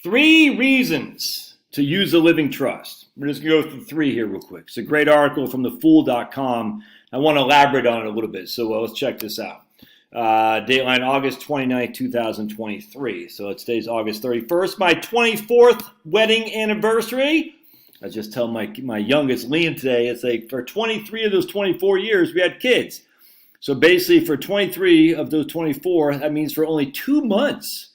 3 reasons to use a living trust. We're just going to go through 3 here real quick. It's a great article from thefool.com. I want to elaborate on it a little bit, so let's check this out. Dateline August 29th, 2023. So today's August 31st, my 24th wedding anniversary. I just tell my youngest Liam today, it's like for 23 of those 24 years, we had kids. So basically for 23 of those 24, that means for only 2 months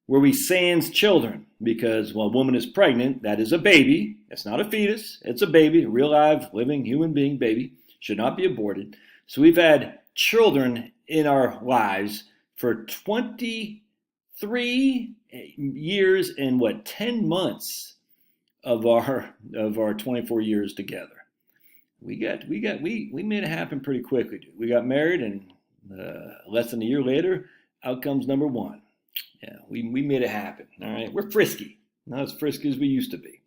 were we sans children. Because when a woman is pregnant, that is a baby. It's not a fetus. It's a baby, a real live, living human being baby. Should not be aborted. So we've had children in our lives for 23 years and 10 months of our 24 years together. We made it happen pretty quickly, dude. We got married, and less than a year later, out comes number 1. Yeah, we made it happen. All right, we're frisky, not as frisky as we used to be.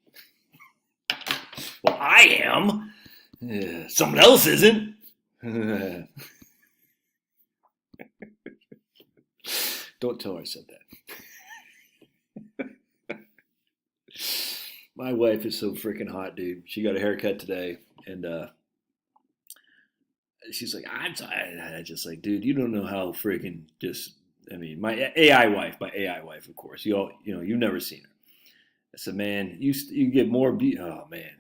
Well, I am. Someone else isn't. Don't tell her I said that. My wife is so freaking hot, dude. She got a haircut today, and she's like, I just like, dude, you don't know how freaking just. I mean, my AI wife, of course. You've never seen her. I said, man, you get more. Oh man,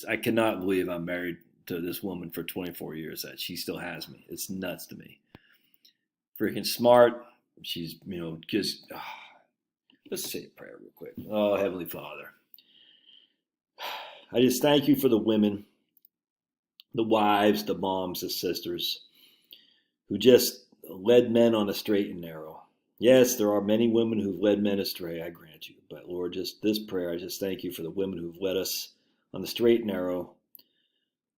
I cannot believe I'm married to this woman for 24 years. That she still has me. It's nuts to me. Freaking smart. She's, just. Let's say a prayer real quick. Oh, Heavenly Father, I just thank you for the women, the wives, the moms, the sisters, who just led men on a straight and narrow. Yes, there are many women who've led men astray, I grant you. But Lord, just this prayer, I just thank you for the women who've led us on the straight and narrow.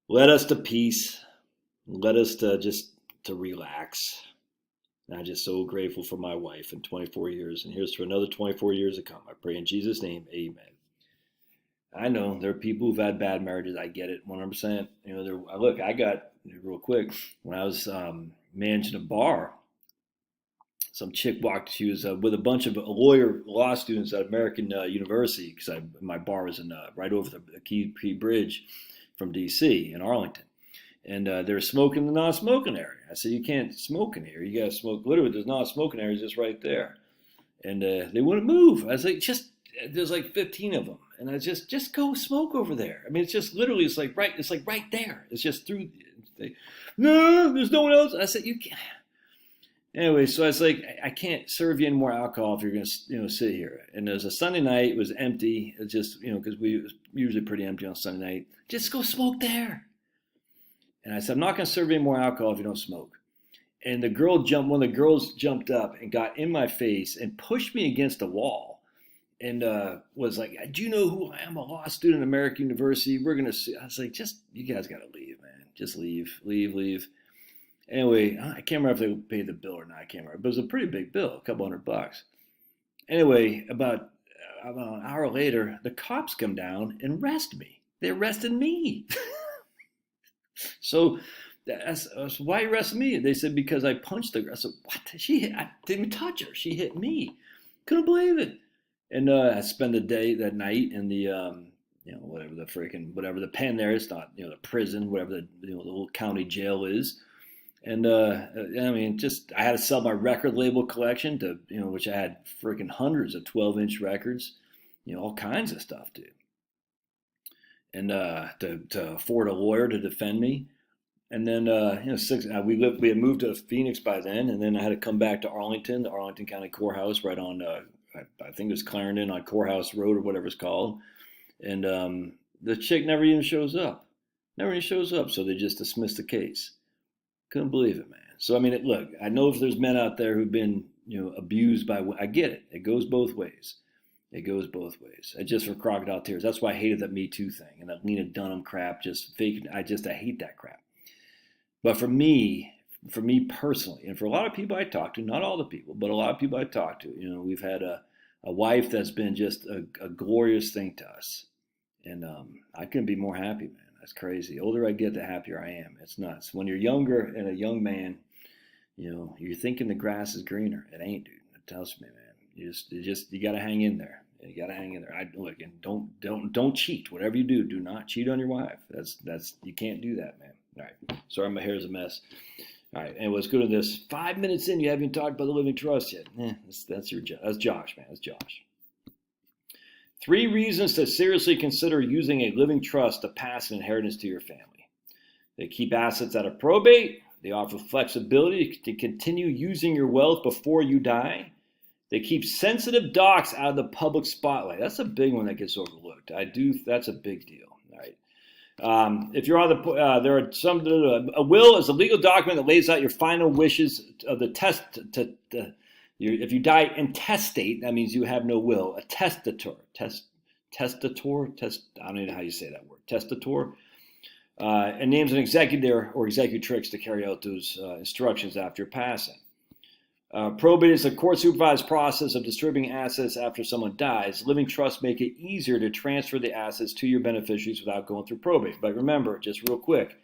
Led us to peace. Led us to relax. And I'm just so grateful for my wife in 24 years. And here's for another 24 years to come. I pray in Jesus' name, amen. I know there are people who've had bad marriages. I get it 100%. I got, real quick, when I was managing a bar, some chick walked. She was with a bunch of law students at American University, because my bar was in right over the Key Bridge from D.C. in Arlington, and they were smoking in the non-smoking area. I said, you can't smoke in here. You got to smoke. Literally, there's non-smoking areas just right there, and they wouldn't move. I was like, there's like 15 of them, and I just go smoke over there. I mean, it's just literally, it's like right there. It's just through. No, there's no one else. I said, you can't. Anyway, so I was like, I can't serve you any more alcohol if you're going to, sit here. And it was a Sunday night. It was empty. It's just, because it was usually pretty empty on Sunday night. Just go smoke there. And I said, I'm not going to serve you any more alcohol if you don't smoke. And one of the girls jumped up and got in my face and pushed me against the wall. And was like, do you know who I am? A law student at American University. We're going to see. I was like, you guys got to leave, man. Just leave. Anyway, I can't remember if they paid the bill or not. I can't remember. But it was a pretty big bill, a couple $100. Anyway, about an hour later, the cops come down and arrest me. They arrested me. So that's why you arrested me? They said, because I punched the girl. I said, what? I didn't even touch her. She hit me. Couldn't believe it. And I spent that night in the whatever the pen there is, not the prison, whatever the little county jail is. And I had to sell my record label collection to which I had freaking hundreds of 12-inch records, all kinds of stuff, dude. And to afford a lawyer to defend me. And then we had moved to Phoenix by then, and then I had to come back to Arlington, the Arlington County Courthouse, right on I think it was Clarendon on Courthouse Road or whatever it's called. And the chick never even shows up. So they just dismissed the case. Couldn't believe it, man. So, I mean, look, I know if there's men out there who've been, abused by, I get it. It goes both ways. And just for crocodile tears. That's why I hated that Me Too thing and that Lena Dunham crap, just fake. I hate that crap. But for me personally, and for a lot of people I talk to, not all the people, but a lot of people I talk to, we've had a wife that's been just a glorious thing to us. And I couldn't be more happy, man. That's crazy. The older I get, the happier I am. It's nuts. When you're younger and a young man, you're thinking the grass is greener. It ain't, dude. It tells me, man. You got to hang in there. You got to hang in there. Look, and don't cheat. Whatever you do, do not cheat on your wife. That's you can't do that, man. All right. Sorry, my hair's a mess. All right. Anyway, let's go to this. 5 minutes in, you haven't talked about the living trust yet. That's Josh, man. That's Josh. 3 reasons to seriously consider using a living trust to pass an inheritance to your family. They keep assets out of probate. They offer flexibility to continue using your wealth before you die. They keep sensitive docs out of the public spotlight. That's a big one that gets overlooked. That's a big deal. All right. If you're on the, there are some. A will is a legal document that lays out your final wishes of the test. If you die intestate, that means you have no will. A testator. I don't even know how you say that word. Testator. And names an executor or executrix to carry out those instructions after passing. Probate is a court-supervised process of distributing assets after someone dies. Living trusts make it easier to transfer the assets to your beneficiaries without going through probate. But remember, just real quick,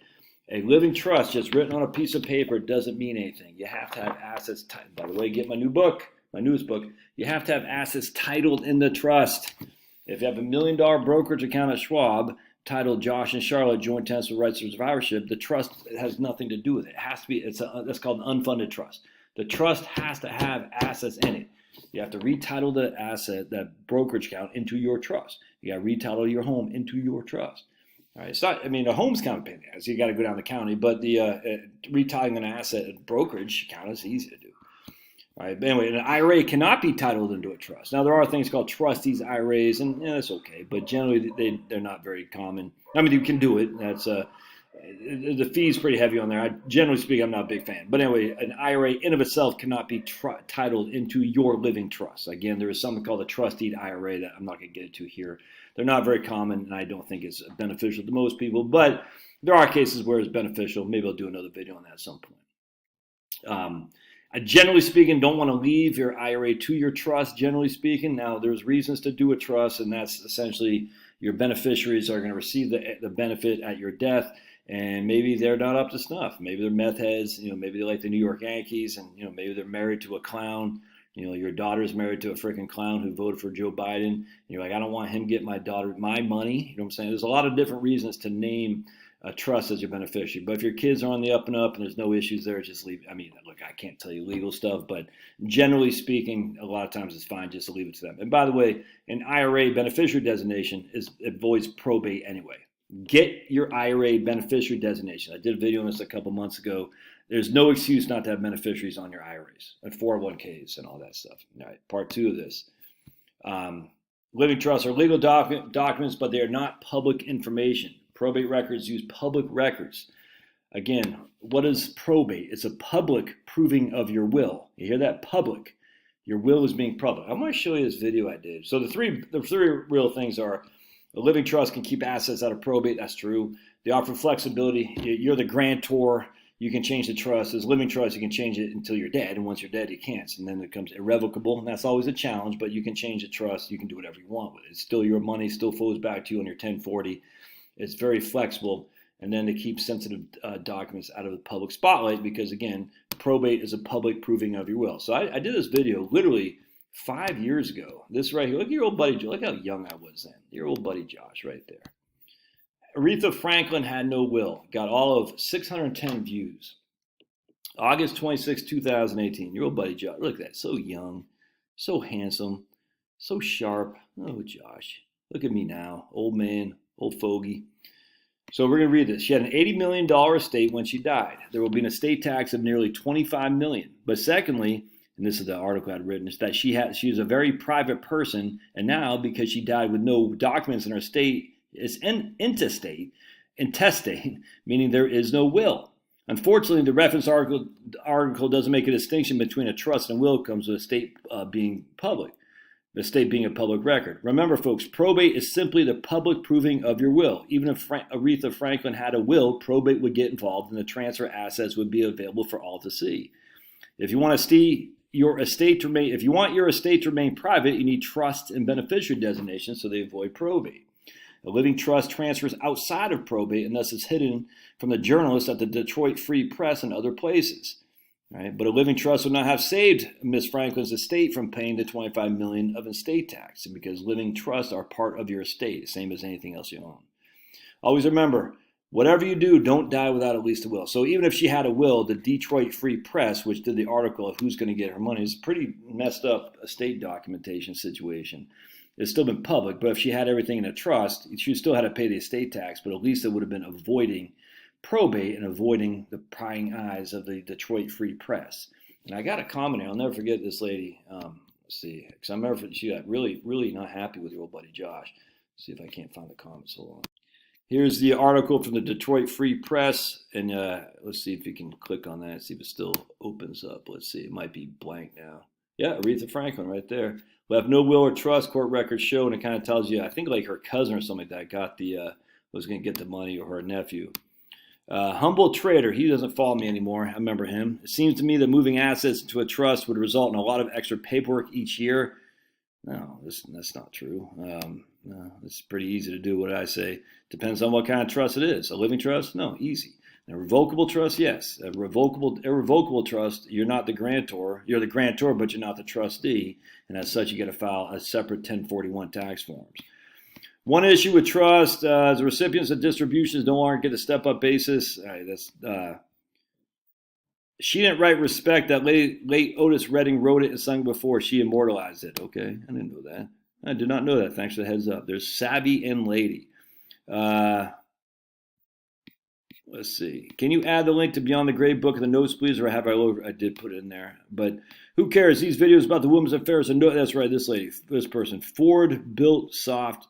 a living trust just written on a piece of paper doesn't mean anything. You have to have assets titled. By the way, get my newest book. You have to have assets titled in the trust. If you have $1 million brokerage account at Schwab, titled Josh and Charlotte Joint Tenants with Rights to Survivorship, the trust has nothing to do with it. It has to be, that's called an unfunded trust. The trust has to have assets in it. You have to retitle the asset, that brokerage account, into your trust. You got to retitle your home into your trust. All right, it's not, a home's kind of a pain in the ass. So you got to go down the county, but the retitling an asset at brokerage account is easy to do. All right, but anyway, an IRA cannot be titled into a trust. Now, there are things called trustees IRAs, and that's okay, but generally they're not very common. You can do it. That's the fee's pretty heavy on there. Generally speaking, I'm not a big fan. But anyway, an IRA in of itself cannot be titled into your living trust. Again, there is something called a trustee IRA that I'm not going to get into here. They're not very common, and I don't think it's beneficial to most people. But there are cases where it's beneficial. Maybe I'll do another video on that at some point. Generally speaking, don't want to leave your IRA to your trust, generally speaking. Now, there's reasons to do a trust, and that's essentially your beneficiaries are going to receive the benefit at your death, and maybe they're not up to snuff. Maybe they're meth heads, maybe they like the New York Yankees, and maybe they're married to a clown. Your daughter's married to a freaking clown who voted for Joe Biden. And you're like, I don't want him getting my daughter my money. You know what I'm saying? There's a lot of different reasons to name a trust as your beneficiary. But if your kids are on the up and up and there's no issues there, just leave. Look, I can't tell you legal stuff, but generally speaking, a lot of times it's fine just to leave it to them. And by the way, an IRA beneficiary designation avoids probate anyway. Get your IRA beneficiary designation. I did a video on this a couple months ago. There's no excuse not to have beneficiaries on your IRAs and 401ks and all that stuff. All right, part 2 of this. Living trusts are legal documents, but they are not public information. Probate records use public records. Again, what is probate? It's a public proving of your will. You hear that? Public. Your will is being public. I'm going to show you this video I did. So the three real things are: a living trust can keep assets out of probate. That's true. They offer flexibility. You're the grantor. You can change the trust. As living trust, you can change it until you're dead. And once you're dead, you can't. And then it becomes irrevocable. And that's always a challenge, but you can change the trust. You can do whatever you want with it. It's still your money, still flows back to you on your 1040. It's very flexible. And then they keep sensitive documents out of the public spotlight because, again, probate is a public proving of your will. So I did this video literally 5 years ago. This right here. Look at your old buddy. Look how young I was then. Your old buddy Josh right there. Alisa Franklin had no will. Got all of 610 views. August 26, 2018. Your old buddy Josh. Look at that. So young. So handsome. So sharp. Oh, Josh. Look at me now. Old man. Old fogey. So we're going to read this. She had an $80 million estate when she died. There will be an estate tax of nearly $25 million. But secondly, and this is the article I'd written, is that she is a very private person, and now because she died with no documents in her estate, it's intestate, meaning there is no will. Unfortunately, the reference article doesn't make a distinction between a trust and will comes with estate being public. The estate being a public record. Remember, folks, probate is simply the public proving of your will. Even if Aretha Franklin had a will, probate would get involved and the transfer assets would be available for all to see. If you want your estate to remain private, you need trust and beneficiary designations so they avoid probate. A living trust transfers outside of probate and thus is hidden from the journalists at the Detroit Free Press and other places. Right? But a living trust would not have saved Miss Franklin's estate from paying the $25 million of estate tax, because living trusts are part of your estate, same as anything else you own. Always remember, whatever you do, don't die without at least a will. So even if she had a will, the Detroit Free Press, which did the article of who's going to get her money, is a pretty messed up estate documentation situation. It's still been public, but if she had everything in a trust, she still had to pay the estate tax, but at least it would have been avoiding probate and avoiding the prying eyes of the Detroit Free Press. And I got a comment here. I'll never forget this lady. Let's see, because I remember she got really, really not happy with your old buddy Josh. Let's see if I can't find the comments. Hold on. Here's the article from the Detroit Free Press, and let's see if you can click on that, see if it still opens up. Let's see, it might be blank now. Yeah, Aretha Franklin right there. Left no will or trust, court records show, and it kind of tells you, I think like her cousin or something like that got was going to get the money, or her nephew. Humble trader, he doesn't follow me anymore. I remember him. It seems to me that moving assets into a trust would result in a lot of extra paperwork each year. No, that's not true. No, it's pretty easy to do. What did I say? Depends on what kind of trust it is. A living trust? No, easy. A revocable trust? Yes. A irrevocable trust, you're not the grantor. You're the grantor, but you're not the trustee. And as such, you got to file a separate 1041 tax forms. One issue with trust, the recipients of distributions no longer get a step-up basis. She didn't write respect. That late Otis Redding wrote it and sung before. She immortalized it. Okay, I didn't know that. I did not know that. Thanks for the heads up. There's Savvy and Lady. Let's see. Can you add the link to Beyond the Grave book in the notes, please? Or have I did put it in there. But who cares? These videos about the women's affairs are no. That's right. This lady, this person, Ford Built Soft.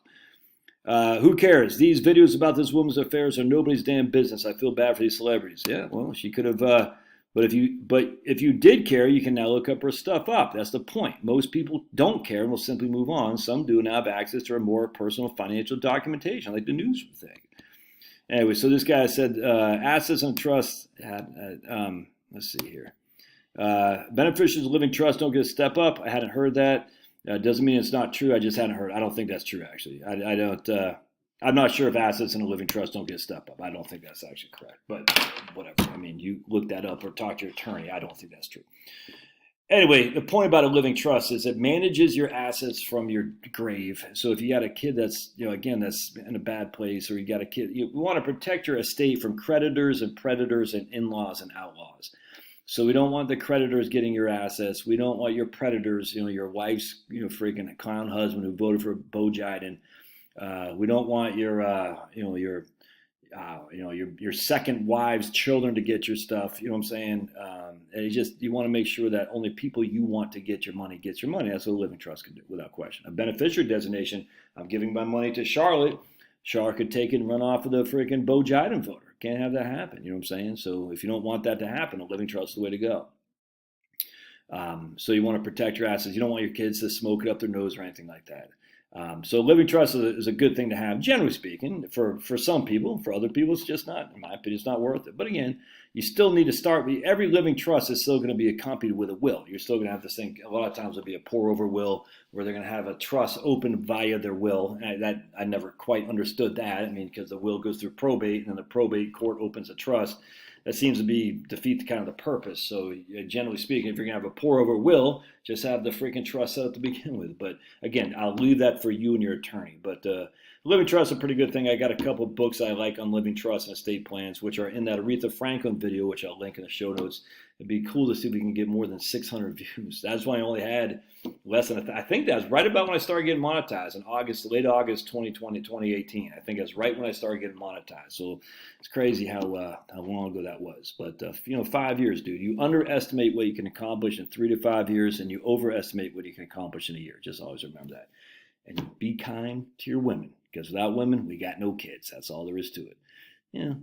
Who cares? These videos about this woman's affairs are nobody's damn business. I feel bad for these celebrities. Yeah, well, she could have. But if you did care, you can now look up her stuff up. That's the point. Most people don't care and will simply move on. Some do now have access to a more personal financial documentation, like the news thing. Anyway, so this guy said assets and trusts. Let's see here. Beneficiaries of living trust don't get a step up. I hadn't heard that. Doesn't mean it's not true. I just hadn't heard. I don't think that's true, actually. I don't. I'm not sure if assets in a living trust don't get a step up. I don't think that's actually correct. But whatever. I mean, you look that up or talk to your attorney. I don't think that's true. Anyway, the point about a living trust is it manages your assets from your grave. So if you got a kid that's, again, that's in a bad place, or you got a kid, you want to protect your estate from creditors and predators and in-laws and outlaws. So we don't want the creditors getting your assets. We don't want your predators, your wife's, freaking clown husband who voted for Bo Biden. We don't want your second wife's children to get your stuff. You know what I'm saying? And you want to make sure that only people you want to get your money gets your money. That's what a living trust can do, without question. A beneficiary designation, I'm giving my money to Charlotte. Charlotte could take it and run off with the freaking Bo Biden voter. Can't have that happen. You know what I'm saying? So if you don't want that to happen, a living trust is the way to go. So you want to protect your assets. You don't want your kids to smoke it up their nose or anything like that. So living trust is a good thing to have, generally speaking, for some people. For other people, it's just not, in my opinion, it's not worth it. But again, you still need to start. Every living trust is still going to be accompanied with a will. You're still going to have this thing. A lot of times it'll be a pour over will, where they're going to have a trust open via their will. And I never quite understood that. I mean, because the will goes through probate, and then the probate court opens a trust. That seems to defeat kind of the purpose. So generally speaking, if you're going to have a pour over will, just have the freaking trust set up to begin with. But again, I'll leave that for you and your attorney. But living trust is a pretty good thing. I got a couple of books I like on living trust and estate plans, which are in that Aretha Franklin video, which I'll link in the show notes. It'd be cool to see if we can get more than 600 views. That's why I only had less than I think that's right about when I started getting monetized in late August 2018. I think that's right when I started getting monetized. So it's crazy how long ago that was. But 5 years, dude. You underestimate what you can accomplish in 3 to 5 years, and you overestimate what you can accomplish in a year. Just always remember that. And be kind to your women, because without women, we got no kids. That's all there is to it.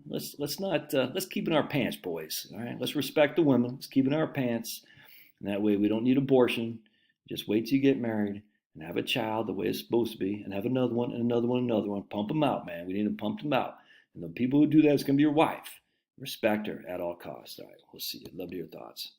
Let's keep in our pants, boys. All right, let's respect the women. Let's keep in our pants, and that way we don't need abortion. Just wait till you get married and have a child the way it's supposed to be, and have another one and another one and another one. Pump them out, man. We need to pump them out. And the people who do that is going to be your wife. Respect her at all costs. All right, we'll see you. Love to hear your thoughts.